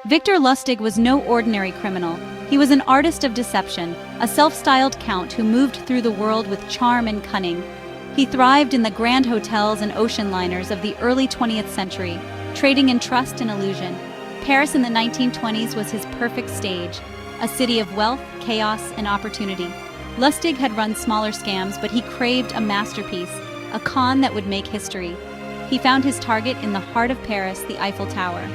Victor Lustig was no ordinary criminal. He was an artist of deception, a self-styled count who moved through the world with charm and cunning. He thrived in the grand hotels and ocean liners of the early 20th century, trading in trust and illusion. Paris in the 1920s was his perfect stage, a city of wealth, chaos, and opportunity. Lustig had run smaller scams, but he craved a masterpiece, a con that would make history. He found his target in the heart of Paris, the Eiffel Tower.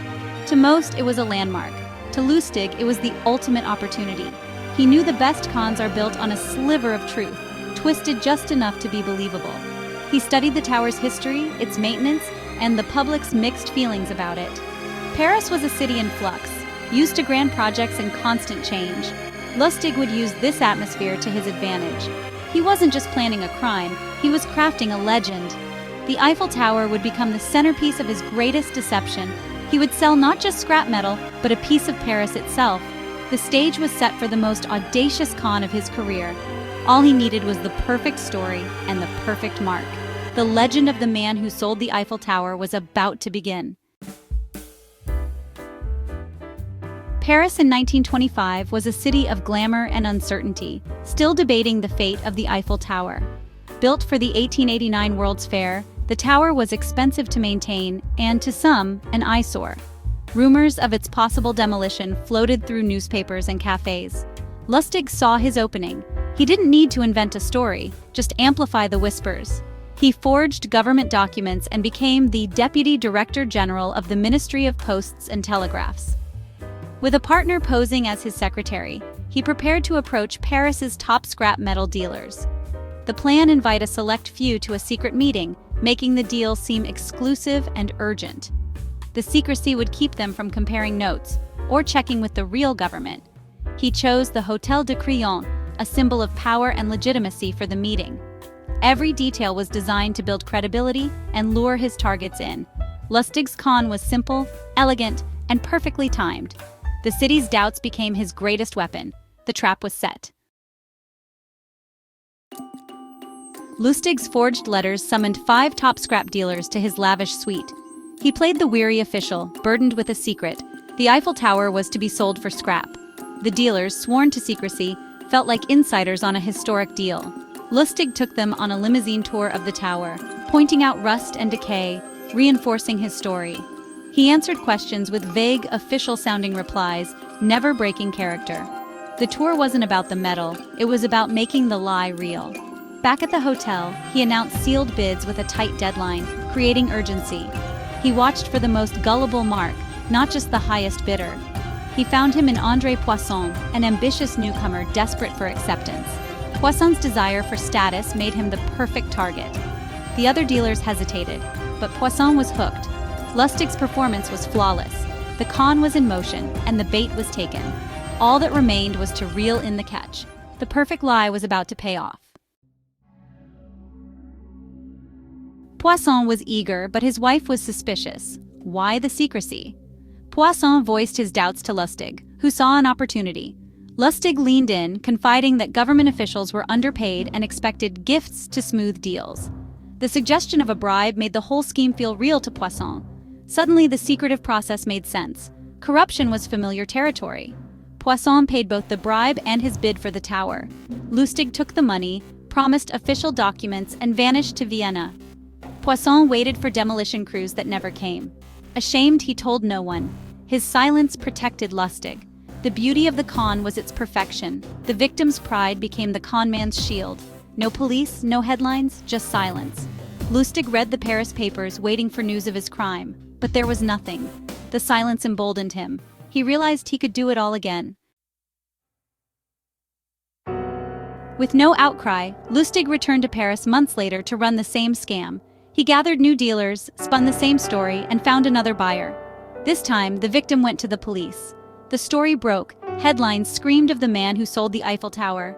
To most, it was a landmark. To Lustig, it was the ultimate opportunity. He knew the best cons are built on a sliver of truth, twisted just enough to be believable. He studied the tower's history, its maintenance, and the public's mixed feelings about it. Paris was a city in flux, used to grand projects and constant change. Lustig would use this atmosphere to his advantage. He wasn't just planning a crime, he was crafting a legend. The Eiffel Tower would become the centerpiece of his greatest deception. He would sell not just scrap metal, but a piece of Paris itself. The stage was set for the most audacious con of his career. All he needed was the perfect story and the perfect mark. The legend of the man who sold the Eiffel Tower was about to begin. Paris in 1925 was a city of glamour and uncertainty, still debating the fate of the Eiffel Tower. Built for the 1889 World's Fair, the tower was expensive to maintain and, to some, an eyesore. Rumors of its possible demolition floated through newspapers and cafes. Lustig saw his opening. He didn't need to invent a story, just amplify the whispers. He forged government documents and became the Deputy Director General of the Ministry of Posts and Telegraphs. With a partner posing as his secretary, he prepared to approach Paris's top scrap metal dealers. The plan invited a select few to a secret meeting, making the deal seem exclusive and urgent. The secrecy would keep them from comparing notes or checking with the real government. He chose the Hôtel de Crillon, a symbol of power and legitimacy, for the meeting. Every detail was designed to build credibility and lure his targets in. Lustig's con was simple, elegant, and perfectly timed. The city's doubts became his greatest weapon. The trap was set. Lustig's forged letters summoned 5 top scrap dealers to his lavish suite. He played the weary official, burdened with a secret. The Eiffel Tower was to be sold for scrap. The dealers, sworn to secrecy, felt like insiders on a historic deal. Lustig took them on a limousine tour of the tower, pointing out rust and decay, reinforcing his story. He answered questions with vague, official-sounding replies, never breaking character. The tour wasn't about the metal, it was about making the lie real. Back at the hotel, he announced sealed bids with a tight deadline, creating urgency. He watched for the most gullible mark, not just the highest bidder. He found him in André Poisson, an ambitious newcomer desperate for acceptance. Poisson's desire for status made him the perfect target. The other dealers hesitated, but Poisson was hooked. Lustig's performance was flawless. The con was in motion, and the bait was taken. All that remained was to reel in the catch. The perfect lie was about to pay off. Poisson was eager, but his wife was suspicious. Why the secrecy? Poisson voiced his doubts to Lustig, who saw an opportunity. Lustig leaned in, confiding that government officials were underpaid and expected gifts to smooth deals. The suggestion of a bribe made the whole scheme feel real to Poisson. Suddenly, the secretive process made sense. Corruption was familiar territory. Poisson paid both the bribe and his bid for the tower. Lustig took the money, promised official documents, and vanished to Vienna. Poisson waited for demolition crews that never came. Ashamed, he told no one. His silence protected Lustig. The beauty of the con was its perfection. The victim's pride became the con man's shield. No police, no headlines, just silence. Lustig read the Paris papers, waiting for news of his crime. But there was nothing. The silence emboldened him. He realized he could do it all again. With no outcry, Lustig returned to Paris months later to run the same scam. He gathered new dealers, spun the same story, and found another buyer. This time, the victim went to the police. The story broke. Headlines screamed of the man who sold the Eiffel Tower.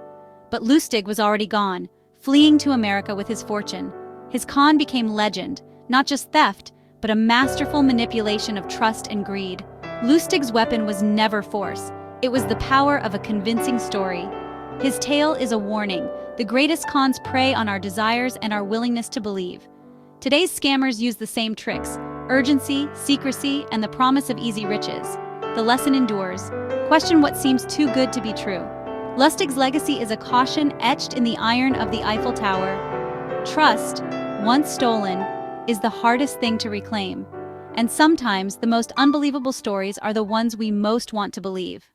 But Lustig was already gone, fleeing to America with his fortune. His con became legend, not just theft, but a masterful manipulation of trust and greed. Lustig's weapon was never force. It was the power of a convincing story. His tale is a warning. The greatest cons prey on our desires and our willingness to believe. Today's scammers use the same tricks: urgency, secrecy, and the promise of easy riches. the lesson endures. Question what seems too good to be true. Lustig's legacy is a caution etched in the iron of the Eiffel Tower. Trust, once stolen, is the hardest thing to reclaim. And sometimes the most unbelievable stories are the ones we most want to believe.